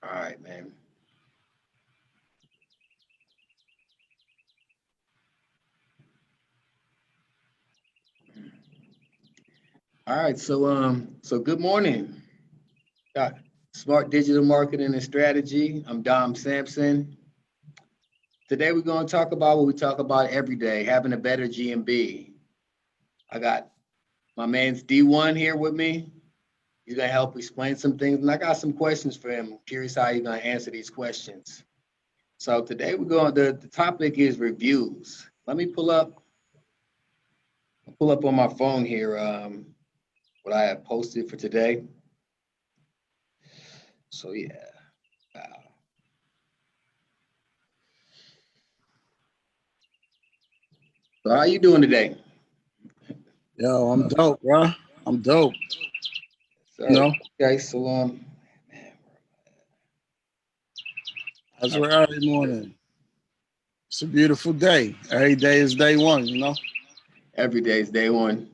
All right, man. All right, so good morning. Got Smart Digital Marketing and Strategy. I'm Dom Sampson. Today we're going to talk about what we talk about every day, having a better GMB. I got my man's D1 here with me. He's gonna help explain some things, and I got some questions for him. Curious how he's gonna answer these questions. So today we're going. The topic is reviews. Let me pull up on my phone here. What I have posted for today. So yeah. So how you doing today? Yo, I'm dope, bro. I'm dope. You Sir. know, Okay. So man, that's all right. where early morning. It's a beautiful day. Every day is day one. Every day is day one.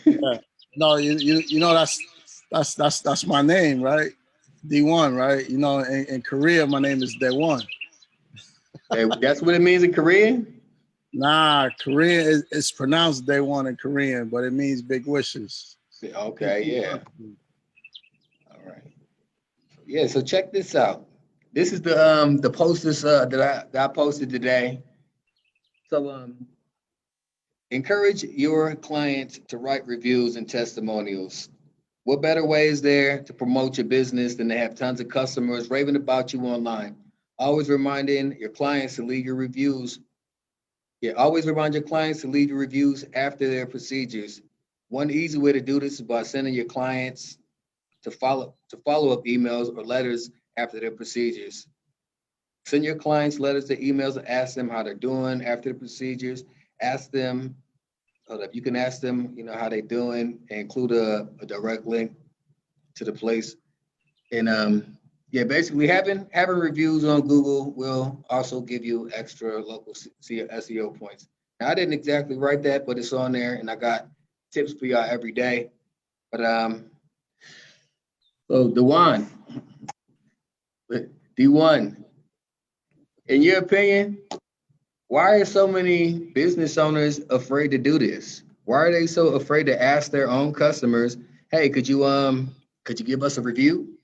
Yeah. No, you know that's my name, right? D1, right? In Korea, my name is D1. That's what it means in Korean. Nah, Korean is pronounced D1 in Korean, but it means big wishes. Okay. Yeah. All right. Yeah. So check this out. This is the posters that I posted today. So encourage your clients to write reviews and testimonials. What better way is there to promote your business than to have tons of customers raving about you online? Always reminding your clients to leave your reviews. Yeah, always remind your clients to leave your reviews after their procedures. One easy way to do this is by sending your clients to follow up emails or letters after their procedures. Send your clients letters to emails and ask them how they're doing after the procedures. Ask them you can ask them, how they doing, and include a direct link to the place. And yeah, basically having reviews on Google will also give you extra local SEO points. Now, I didn't exactly write that, but it's on there, and I got tips for y'all every day. But so D1, in your opinion, why are so many business owners afraid to do this? Why are they so afraid to ask their own customers, "Hey, could you give us a review?"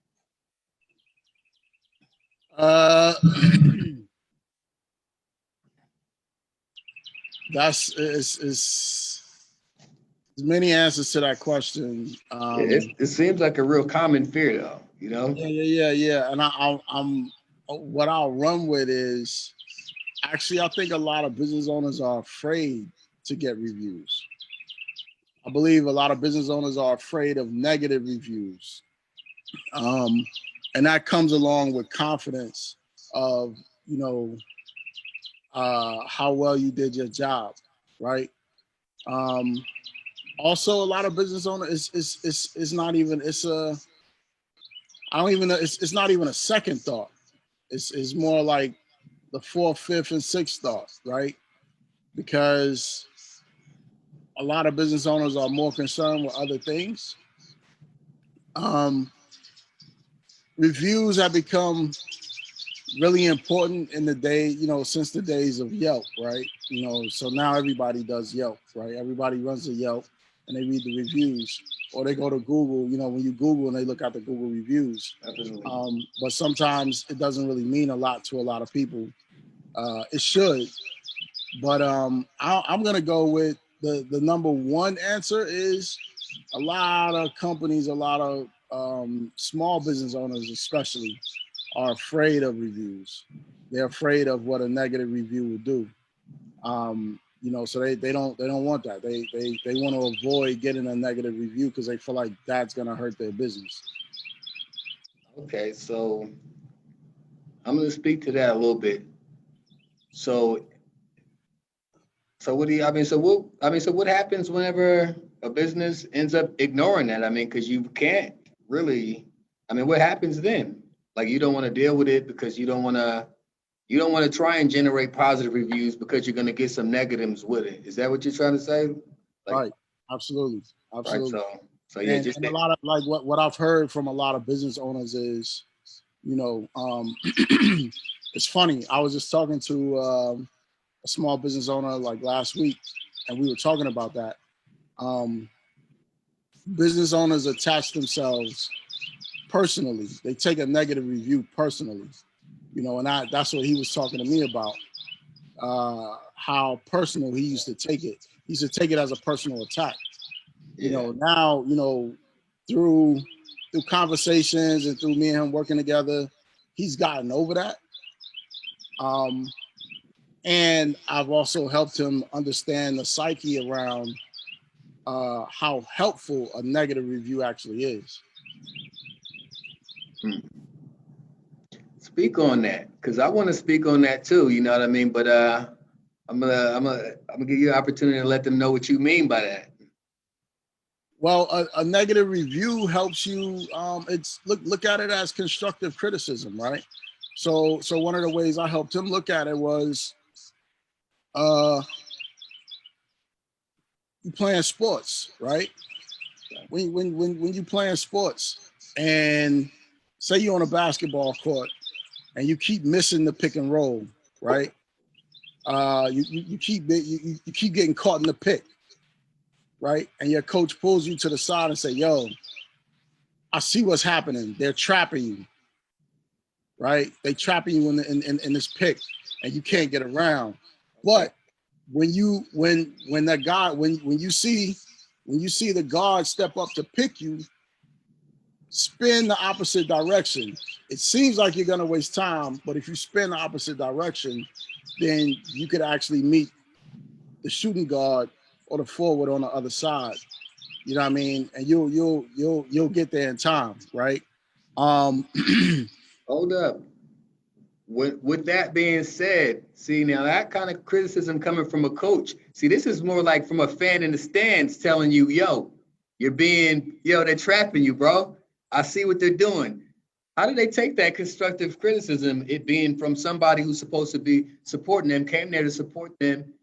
Uh, that's is many answers to that question. It seems like a real common fear, though. You know. Yeah. And I'm what I'll run with is actually I think a lot of business owners are afraid to get reviews. I believe a lot of business owners are afraid of negative reviews, um, and that comes along with confidence of you know how well you did your job, right? Um, Also, a lot of business owners is not even it's a I don't even know it's not even a second thought. It's more like the fourth, fifth, and sixth thought, right? Because a lot of business owners are more concerned with other things. Um, Reviews have become really important in the day, since the days of Yelp, right? So now everybody does Yelp, right? Everybody runs a Yelp and they read the reviews, or they go to Google. When you Google and they look at the Google reviews. Definitely. But sometimes it doesn't really mean a lot to a lot of people. It should, but I'm gonna go with the number one answer is a lot of companies, a lot of small business owners, especially, are afraid of reviews. They're afraid of what a negative review will do. So they don't want that. They want to avoid getting a negative review because they feel like that's gonna hurt their business. Okay, so I'm going to speak to that a little bit. So, so what do you? I mean, so what happens whenever a business ends up ignoring that? I mean, because you can't really. I mean, what happens then? Like you don't want to deal with it because you don't want to try and generate positive reviews because you're going to get some negatives with it. Is that what you're trying to say? Like, Right. Absolutely. right. Absolutely. So yeah, And just and a lot of like what I've heard from a lot of business owners is You know, it's funny. I was just talking to a small business owner like last week, and we were talking about that. Business owners attach themselves personally. They take a negative review personally. You know, and that's what he was talking to me about. How personal he used to take it. He used to take it as a personal attack. You know, now, you know, through conversations and through me and him working together, he's gotten over that. And I've also helped him understand the psyche around how helpful a negative review actually is. Speak on that, because I want to speak on that too. You know what I mean? But I'm gonna give you an opportunity to let them know what you mean by that. Well, a negative review helps you. It's look at it as constructive criticism, right? So one of the ways I helped him look at it was, you playing sports, right? When you playing sports, and say you're on a basketball court and you keep missing the pick and roll, right? You keep getting caught in the pick, right? And your coach pulls you to the side and say, "Yo, I see what's happening. They're trapping you, right? They trapping you in this pick, and you can't get around." But when you see the guard step up to pick you, spin the opposite direction. It seems like you're gonna waste time, but if you spin the opposite direction, then you could actually meet the shooting guard or the forward on the other side. You know what I mean? And you'll get there in time, right? Hold up. With that being said, see, now that kind of criticism coming from a coach. See, this is more like from a fan in the stands telling you, yo, they're trapping you, bro. I see what they're doing. How do they take that constructive criticism, it being from somebody who's supposed to be supporting them, came there to support them,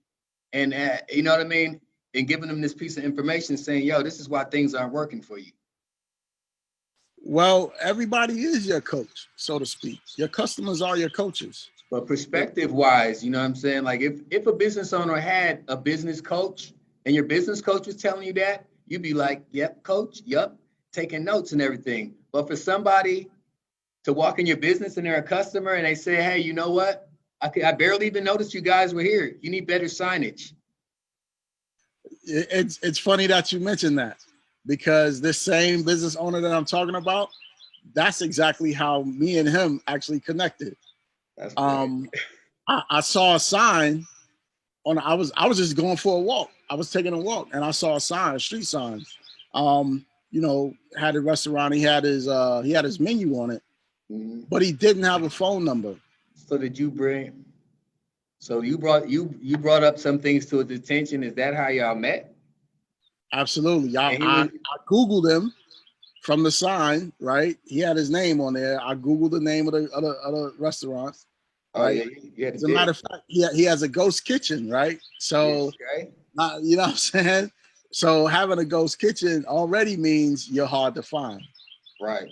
and you know what I mean? And giving them this piece of information saying, yo, this is why things aren't working for you. Well, everybody is your coach, so to speak. Your customers are your coaches. But perspective wise, you know what I'm saying? Like if a business owner had a business coach and your business coach was telling you that, you'd be like, yep, coach, yep, taking notes and everything. But for somebody to walk in your business and they're a customer and they say, hey, you know what? I barely even noticed you guys were here. You need better signage. It's funny that you mentioned that, because this same business owner that I'm talking about, that's exactly how me and him actually connected. That's I saw a sign I was just going for a walk. I was taking a walk and I saw a street sign. You know, had a restaurant. He had his menu on it, but he didn't have a phone number. So you brought up some things to his attention. Is that how y'all met? Absolutely. I Googled him from the sign, right? He had his name on there. I Googled the name of the restaurant. Right. Oh, yeah, as a matter of fact, he has a ghost kitchen, right? So, okay. You know what I'm saying? So having a ghost kitchen already means you're hard to find. Right.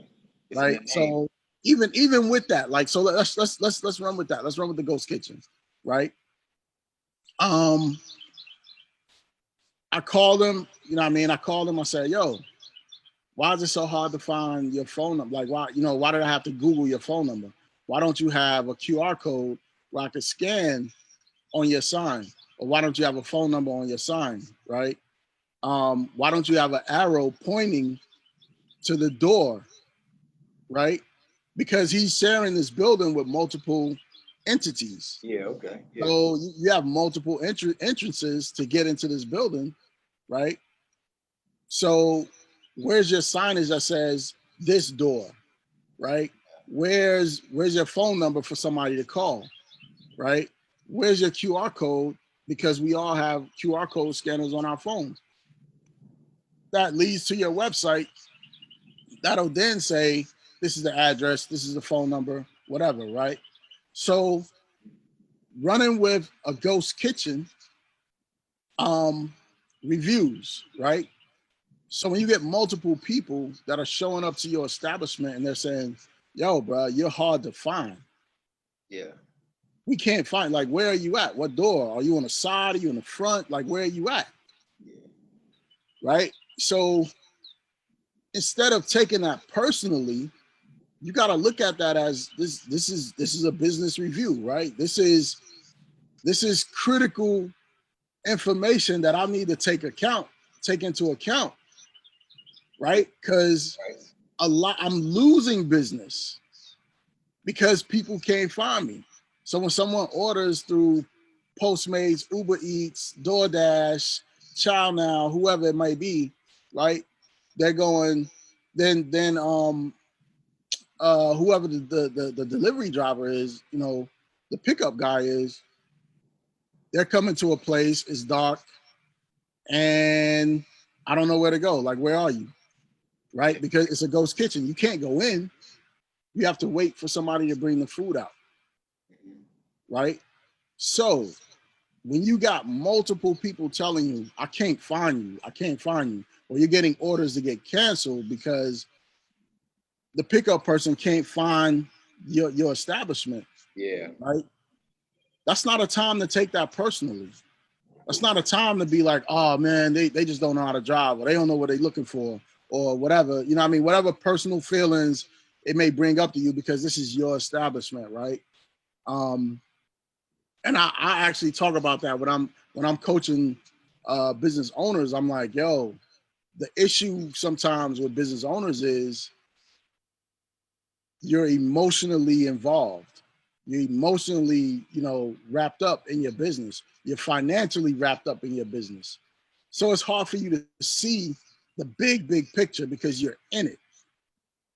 Right. So even with that, like, so let's run with that. Let's run with the ghost kitchen, right? I called him, you know what I mean? I called him, I said, yo, why is it so hard to find your phone number? Like, why did I have to Google your phone number? Why don't you have a QR code where I could scan on your sign? Or why don't you have a phone number on your sign, right? Why don't you have an arrow pointing to the door, right? Because he's sharing this building with multiple entities. Yeah, okay. Yeah. So you have multiple entrances to get into this building, right? So where's your signage that says this door, right? Where's your phone number for somebody to call, right? Where's your QR code? Because we all have QR code scanners on our phones. That leads to your website. That'll then say, this is the address, this is the phone number, whatever, right? So running with a ghost kitchen, reviews, right? So when you get multiple people that are showing up to your establishment and they're saying, yo, bro, you're hard to find. Yeah. We can't find, like, where are you at? What door? Are you on the side? Are you in the front? Like, where are you at? Yeah. Right? So instead of taking that personally, you got to look at that as this is a business review, right? This is critical information that I need to take into account, right? Because I'm losing business because people can't find me. So when someone orders through Postmates, Uber Eats, DoorDash, ChowNow, whoever it might be, right? They're going, then whoever the delivery driver is, you know, the pickup guy is, they're coming to a place, it's dark, and I don't know where to go. Like, where are you? Right? Because it's a ghost kitchen. You can't go in. You have to wait for somebody to bring the food out. Right? So when you got multiple people telling you, I can't find you, or you're getting orders to get canceled because the pickup person can't find your establishment. Yeah. Right? That's not a time to take that personally. That's not a time to be like, oh man, they just don't know how to drive, or they don't know what they're looking for, or whatever. You know what I mean? Whatever personal feelings it may bring up to you, because this is your establishment, right? And I actually talk about that when I'm coaching business owners. I'm like, yo, the issue sometimes with business owners is you're emotionally involved. You're emotionally, wrapped up in your business. You're financially wrapped up in your business. So it's hard for you to see the big picture because you're in it,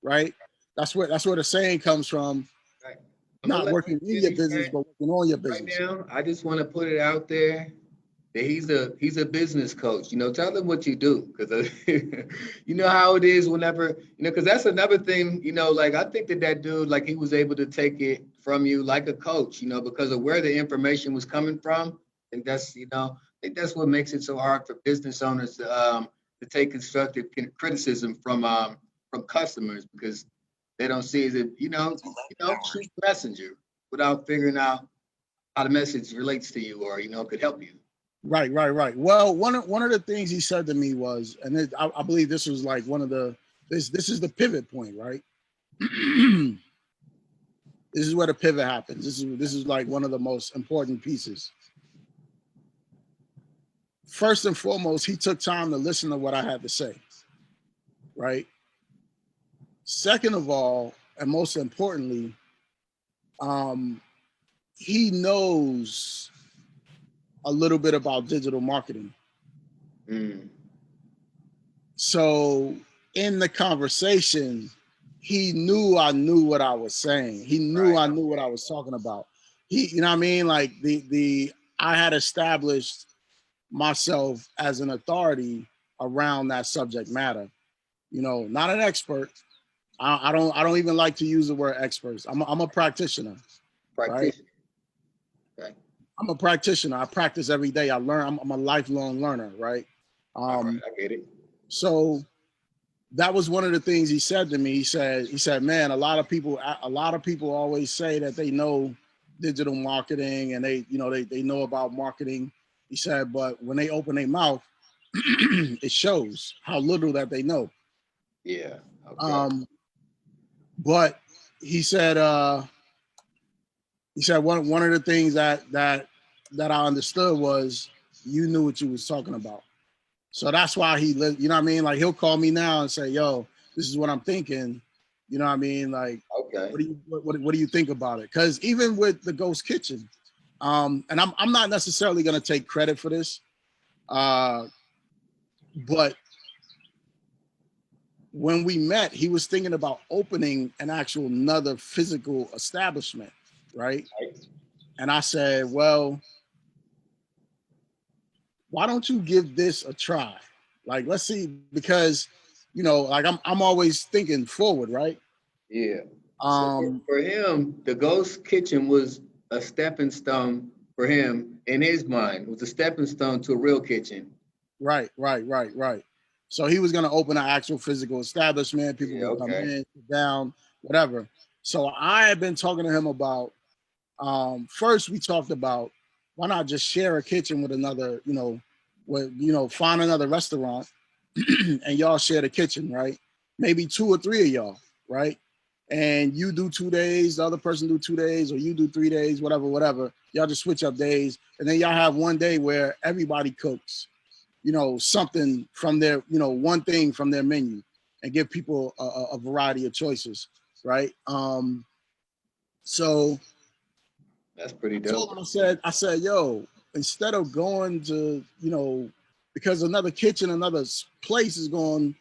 right? That's where the saying comes from, Right. not working in your business, but working on your Right business. now, I just want to put it out there that he's a business coach. You know, tell him what you do, because you know how it is whenever, because that's another thing. Like, I think that dude, like, he was able to take it from you like a coach. Because of where the information was coming from, and that's I think that's what makes it so hard for business owners to take constructive criticism from customers, because they don't see it. Shoot the messenger without figuring out how the message relates to you, or could help you. Right. Well, one of the things he said to me was, and I believe this was like this is the pivot point, right? This is where the pivot happens. This is like one of the most important pieces. First and foremost, he took time to listen to what I had to say, right? Second of all, and most importantly, he knows a little bit about digital marketing. So in the conversation, he knew I knew what I was saying. He knew I knew what I was talking about. You know what I mean? Like I had established myself as an authority around that subject matter. Not an expert. I don't even like to use the word experts. I'm a practitioner. Right? Okay. I'm a practitioner. I practice every day. I learn. I'm a lifelong learner, right? All right, I get it. So that was one of the things he said to me. He said, man, a lot of people always say that they know digital marketing and they know about marketing. He said, but when they open their mouth, it shows how little that they know. Yeah. Okay. But he said one of the things that I understood was you knew what you was talking about. So that's why you know what I mean? Like, he'll call me now and say, yo, this is what I'm thinking. You know what I mean? Like, okay, what do you think about it? Because even with the ghost kitchen, and I'm not necessarily going to take credit for this, but when we met, he was thinking about opening an actual another physical establishment, right? And I said, well, why don't you give this a try? Like, let's see, because like I'm always thinking forward, right? Yeah. So for him, the ghost kitchen was a stepping stone for him in his mind. It was a stepping stone to a real kitchen. Right. So he was going to open an actual physical establishment. People would come in, sit down, whatever. So I had been talking to him about, first we talked about why not just share a kitchen with another, find another restaurant and y'all share the kitchen, right? Maybe 2 or 3 of y'all, right? And you do 2 days, the other person do 2 days, or you do 3 days, whatever. Y'all just switch up days, and then y'all have one day where everybody cooks, something from their, one thing from their menu, and give people a variety of choices, right? So That's pretty I told dope. him, I said, yo, instead of going to, because another kitchen, another place is going,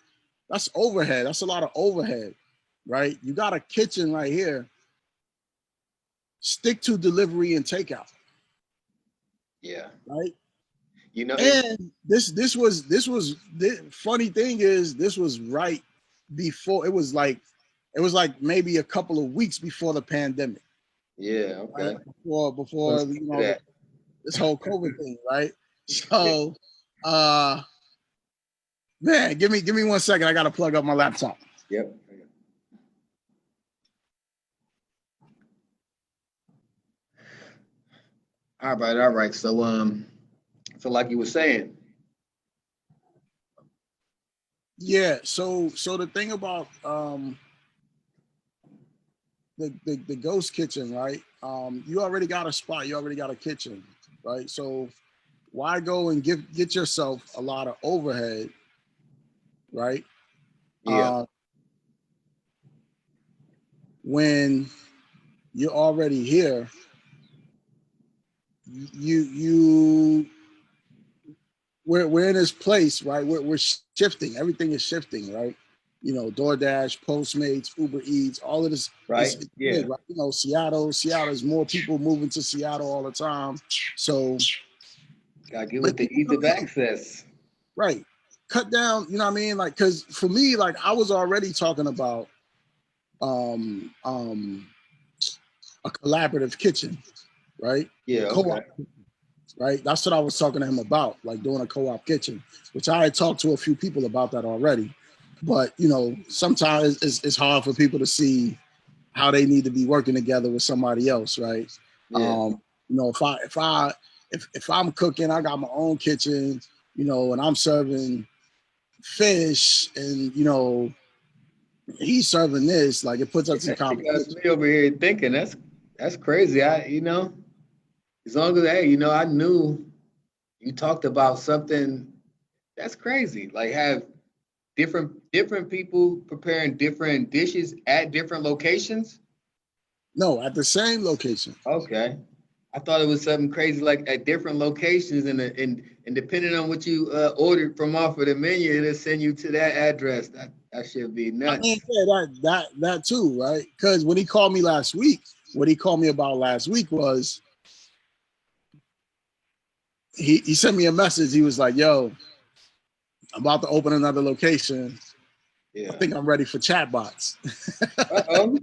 that's overhead. That's a lot of overhead, right? You got a kitchen right here. Stick to delivery and takeout. Yeah. Right. You know, And the funny thing is, this was right before, it was like maybe a couple of weeks before the pandemic. yeah, okay. Right? Before Let's get to that. this whole COVID thing, right? Yeah. So man, give me 1 second. I gotta plug up my laptop. Yep. All right. So like you were saying. Yeah, so the thing about the ghost kitchen, right? You already got a spot, you already got a kitchen, right? So why go and get yourself a lot of overhead, right? Yeah. When you're already here, we're in this place, right? We're shifting. Everything is shifting, right? DoorDash, Postmates, Uber Eats, all of this. Right. Yeah. Big, right? Seattle is more people moving to Seattle all the time. So Gotta get with the ease of access. right. Cut down, you know what I mean? Like, cause for me, like I was already talking about a collaborative kitchen, right? Yeah. Co-op, Okay. right? That's what I was talking to him about, like doing a co-op kitchen, which I had talked to a few people about that already. But sometimes it's hard for people to see how they need to be working together with somebody else, right? Yeah. If I'm cooking, I got my own kitchen, and I'm serving fish, and he's serving this, like it puts us in That shit got competition. me over here thinking that's crazy. As long as I knew you talked about something that's crazy. Like have different people preparing different dishes at different locations. No, at the same location. Okay. I thought it was something crazy like at different locations and depending on what you ordered from off of the menu, it'll send you to that address. That should be I mean, nuts. yeah, that too, right? Because when he called me last week, what he called me about last week was he sent me a message. He was like, "Yo, I'm about to open another location. I Yeah. think I'm ready for chatbots." Uh-oh.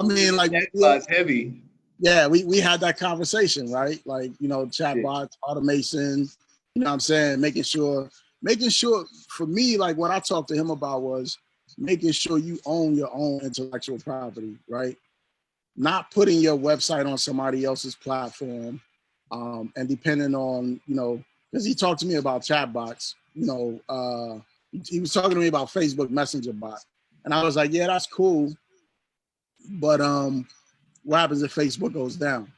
I mean, like, That was heavy. yeah, we had that conversation, right? Like, Yeah. chatbots, automation, what I'm saying, making sure for me, like what I talked to him about was making sure you own your own intellectual property, right? Not putting your website on somebody else's platform, and depending on, because he talked to me about chatbots, he was talking to me about Facebook Messenger bot, and I was like, yeah, that's cool, but what happens if Facebook goes down,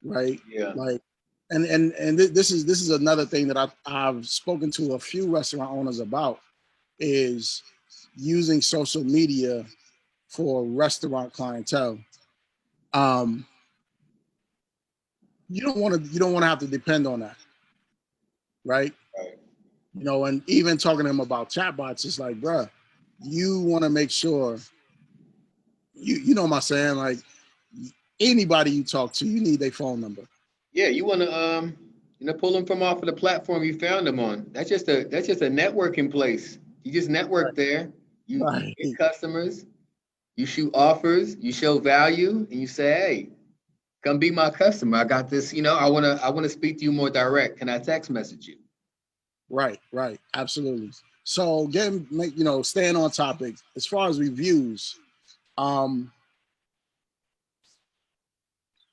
right? Yeah. Like, and this is another thing that I've spoken to a few restaurant owners about is using social media for restaurant clientele. Um, you don't want to have to depend on that, right? Right. And even talking to him about chatbots, it's like, bruh, you want to make sure you know what I'm saying, like anybody you talk to, you need their phone number. Yeah, you want to pull them from off of the platform you found them on. That's just a networking place. You just network there. You Right. get customers, you shoot offers, you show value, and you say, "Hey, come be my customer. I got this. I wanna speak to you more direct. Can I text message you?" Right, absolutely. So staying on topic, as far as reviews,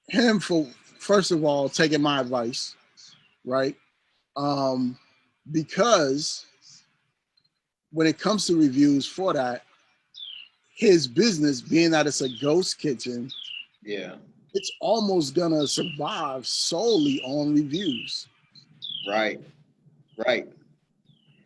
him for first of all taking my advice, right? Because when it comes to reviews for that, his business being that it's a ghost kitchen, Yeah. it's almost gonna survive solely on reviews. Right. Right.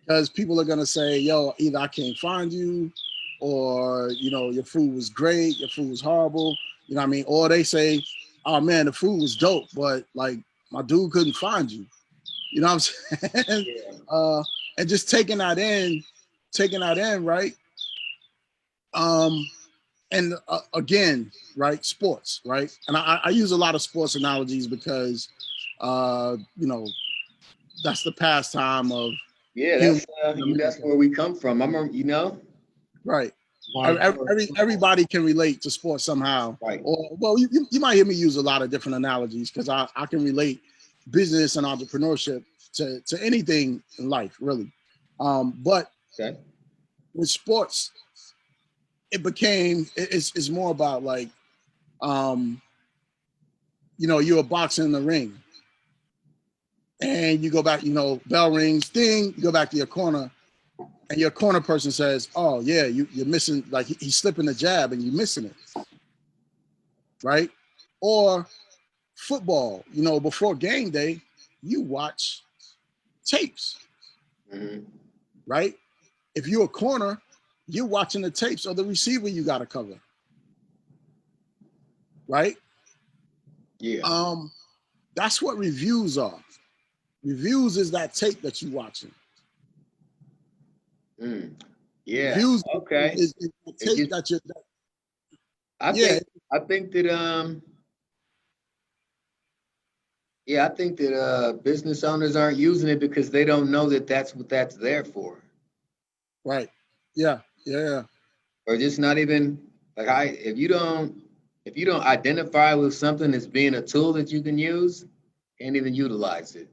Because people are gonna say, yo, either I can't find you, or your food was great, your food was horrible, you know what I mean? Or they say, oh man, the food was dope, but like my dude couldn't find you. You know what I'm saying? Yeah. And just taking that in, right? And again, right, sports, right? And I use a lot of sports analogies because, that's the pastime of Yeah, human that's America. where we come from. Right. Hardcore. Everybody can relate to sports somehow. Right. Or, well, you might hear me use a lot of different analogies because I can relate business and entrepreneurship to anything in life, really. But Okay. with sports, it's more about like, you're boxing in the ring and you go back, bell rings, ding, you go back to your corner and your corner person says, oh yeah, you're missing, like he's slipping the jab and you're missing it, right? Or football, before game day, you watch tapes, Mm-hmm. right? If you're a corner, you're watching the tapes of the receiver you got to cover, right? Yeah. That's what reviews are. Reviews is that tape that you're watching. Mm. Yeah. Reviews Okay. is the tape that you're. I Yeah. think I think that yeah, I think that business owners aren't using it because they don't know that that's what that's there for. Right. Yeah. Yeah. Or just not even like if you don't identify with something as being a tool that you can use, can't even utilize it.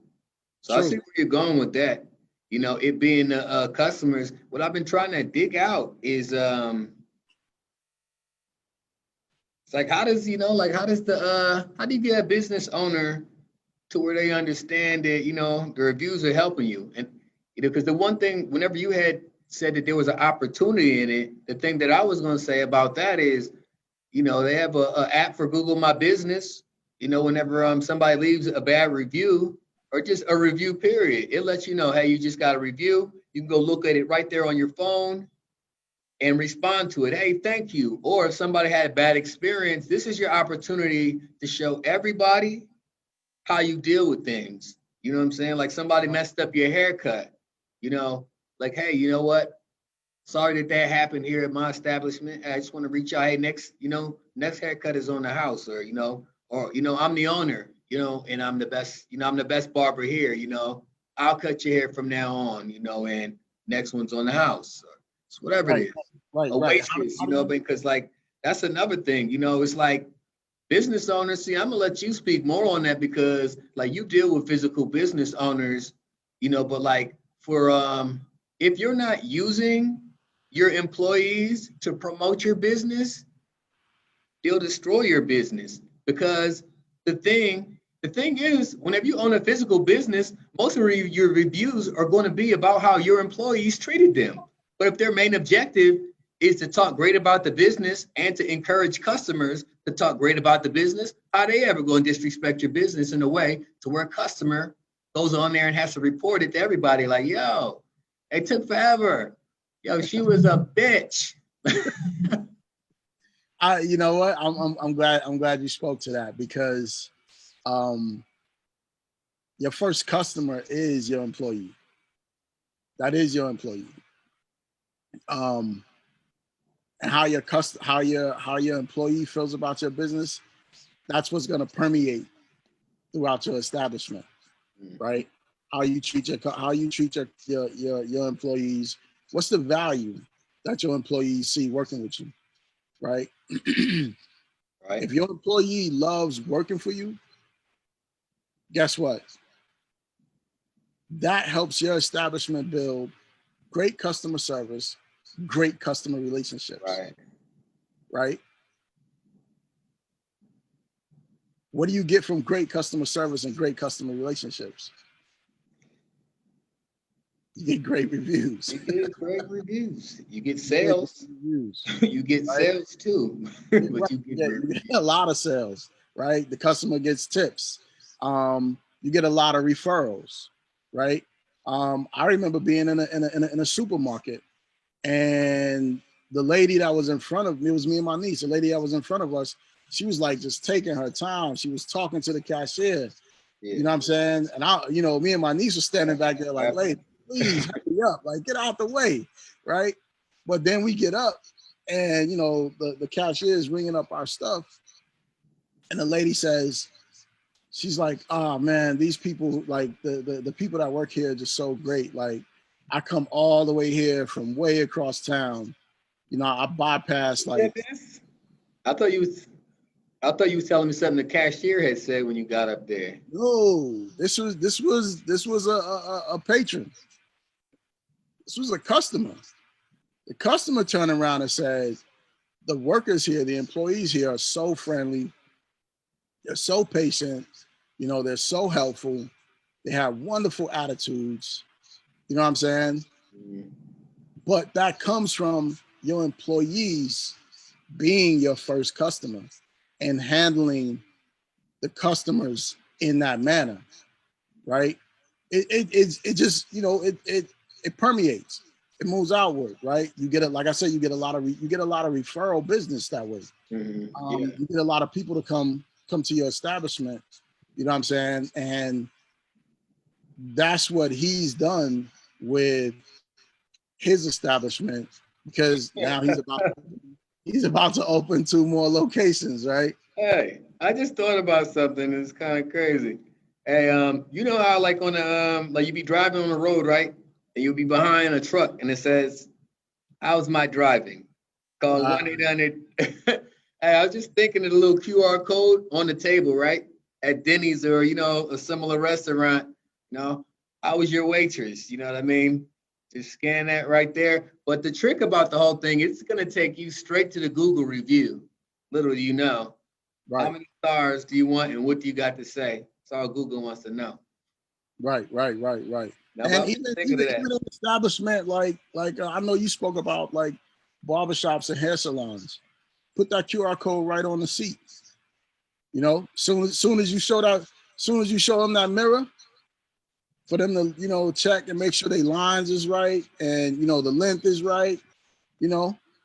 So I see True. where you're going with that. It being customers. What I've been trying to dig out is it's like how do you get a business owner to where they understand that the reviews are helping you, and because the one thing whenever you had said that there was an opportunity in it, the thing that I was going to say about that is they have a app for Google My Business. Whenever somebody leaves a bad review or just a review period, it lets you know, hey, you just got a review. You can go look at it right there on your phone and respond to it. Hey, thank you. Or if somebody had a bad experience, this is your opportunity to show everybody how you deal with things. You know what I'm saying? Like somebody messed up your haircut, like, hey, you know what? Sorry that happened here at my establishment. I just want to reach out. Hey, next haircut is on the house, or I'm the owner, and I'm the best, I'm the best barber here. I'll cut your hair from now on, and next one's on the house, or it's whatever it Right. is. Right. A Right. waitress, because like that's another thing, it's like business owners. See, I'm gonna let you speak more on that because like you deal with physical business owners, but like for if you're not using your employees to promote your business, they'll destroy your business. Because the thing is, whenever you own a physical business, most of your reviews are going to be about how your employees treated them. But if their main objective is to talk great about the business and to encourage customers to talk great about the business, how they ever going to disrespect your business in a way to where a customer goes on there and has to report it to everybody like, yo, it took forever. Yo, she was a bitch. You know what? I'm glad you spoke to that because your first customer is your employee. That is your employee. And how your employee feels about your business, that's what's going to permeate throughout your establishment, right? How you treat your employees. What's the value that your employees see working with you, right? Right. If your employee loves working for you, guess what? That helps your establishment build great customer service, great customer relationships. Right. Right? What do you get from great customer service and great customer relationships? You get great reviews. You get great reviews. You get You get sales. reviews, You get right? sales too, Right. but you get great You reviews. get a lot of sales, right? The customer gets tips. You get a lot of referrals, right? I remember being in a supermarket, and the lady that was in front of me, it was me and my niece, the lady that was in front of us, she was like just taking her time. She was talking to the cashier. Yeah. You know what I'm saying? And me and my niece were standing back there like, lady, please hurry up, like get out the way, right? But then we get up, and the cashier is ringing up our stuff, and the lady says, she's like, oh man, these people, like the people that work here are just so great. Like, I come all the way here from way across town. I bypass like. I thought you was telling me something the cashier had said when you got up there. No, this was a patron. This was a customer. The customer turned around and said, the workers here, the employees here are so friendly. They're so patient. They're so helpful. They have wonderful attitudes. You know what I'm saying? Mm-hmm. But that comes from your employees being your first customer and handling the customers in that manner, right? It just it permeates. It moves outward, right? You get it, like I said, you get a lot of referral business that way. Mm-hmm. Yeah. You get a lot of people to come to your establishment. You know what I'm saying? And that's what he's done with his establishment, because now he's about to open 2 more locations, right? Hey, I just thought about something. It's kind of crazy. Hey, you know how like on the like you be driving on the road, right? And you'll be behind a truck and it says, "How's my driving?" Call Right. 1-800. Hey, I was just thinking of the little QR code on the table, right? At Denny's or a similar restaurant. How was your waitress? You know what I mean? Just scan that right there. But the trick about the whole thing, it's gonna take you straight to the Google review. Little do you know. How Right. many stars do you want and what do you got to say? That's all Google wants to know. Right. Now, And about even thinking of that. an establishment like I know you spoke about like barbershops and hair salons. Put that QR code right on the seat. Soon as you show them that mirror, for them to check and make sure their lines is right and the length is right.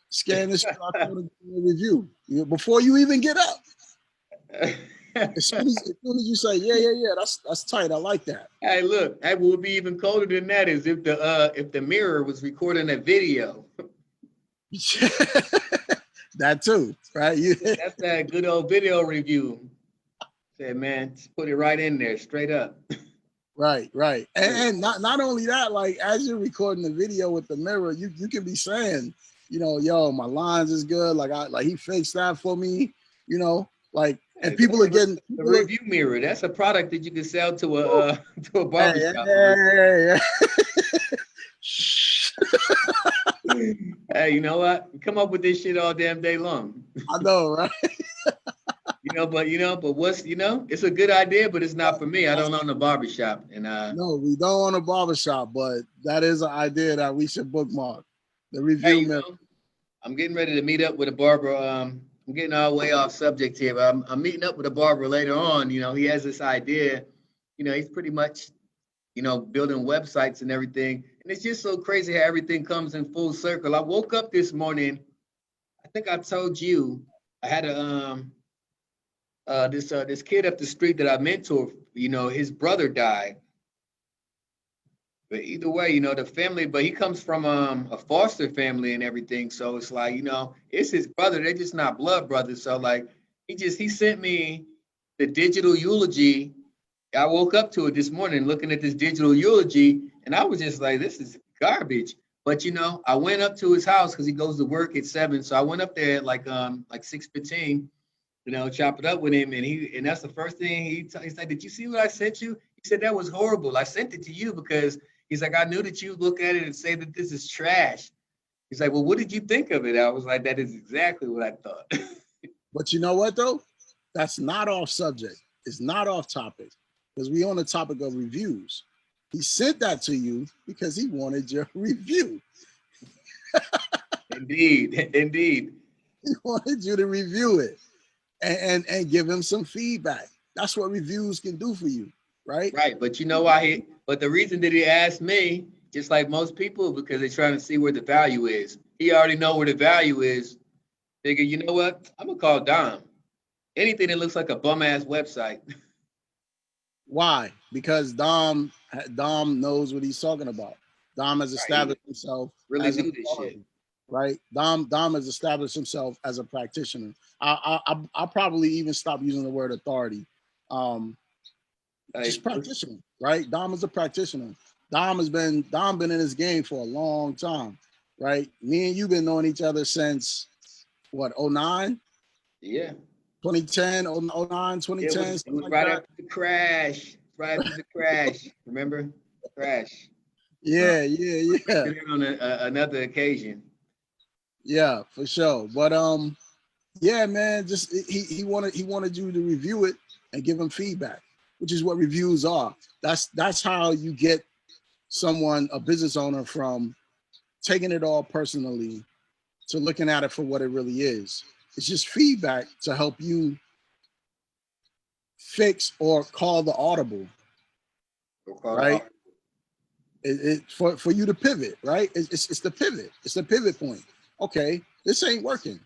Scan this QR code and give me a review before you even get up. As soon as you say, yeah, that's tight. I like that. Hey, look, that would be even colder than that is if the mirror was recording a video. That too, right? That's that good old video review. Say, man, just put it right in there, straight up. Right. And not only that, like as you're recording the video with the mirror, you can be saying, yo, my lines is good. Like he fixed that for me, like, and people are getting the review mirror. That's a product that you can sell to a barbershop. Hey. Hey, you know what? Come up with this shit all damn day long. I know, right? But what's it's a good idea, but it's not for me. I don't own a barbershop, and no, we don't own a barbershop, but that is an idea that we should bookmark. The review hey, mirror. I'm getting ready to meet up with a barber. I'm getting all way off subject here, but I'm meeting up with a barber later on. He has this idea. He's pretty much, building websites and everything. And it's just so crazy how everything comes in full circle. I woke up this morning. I think I told you I had this kid up the street that I mentor. His brother died. But either way, the family, but he comes from a foster family and everything. So it's like, it's his brother. They're just not blood brothers. So like he sent me the digital eulogy. I woke up to it this morning looking at this digital eulogy, and I was just like, this is garbage. But I went up to his house because he goes to work at 7. So I went up there at like 6:15, chop it up with him, and that's the first thing he said, "Did you see what I sent you?" He said that was horrible. I sent it to you because He's like, I knew that you look at it and say that this is trash. He's like, well, what did you think of it? I was like, that is exactly what I thought. But you know what though? That's not off subject. It's not off topic because we on the topic of reviews. He sent that to you because he wanted your review. Indeed, indeed. He wanted you to review it and give him some feedback. That's what reviews can do for you, right? Right. But you know why but the reason that he asked me, just like most people, because they're trying to see where the value is. He already know where the value is. Figure, you know what? I'm gonna call Dom. Anything that looks like a bum ass website. Why? Because Dom knows what he's talking about. Dom has established himself Really as do an this authority, shit. right? Dom has established himself as a practitioner. I'll probably even stop using the word authority. Just practitioner, right? Dom is a practitioner. Dom been in this game for a long time, right? Me and you been knowing each other since what, 09? Yeah. 2010, 09, 2010, It was like right that. after the crash. Right after the crash. Remember? Crash. Yeah. Did it on another occasion. Yeah, for sure. But yeah, man, just he wanted you to review it and give him feedback, which is what reviews are. That's how you get someone, a business owner, from taking it all personally to looking at it for what it really is. It's just feedback to help you fix or call the audible, right? For you to pivot, right? It's the pivot. It's the pivot point. Okay, this ain't working.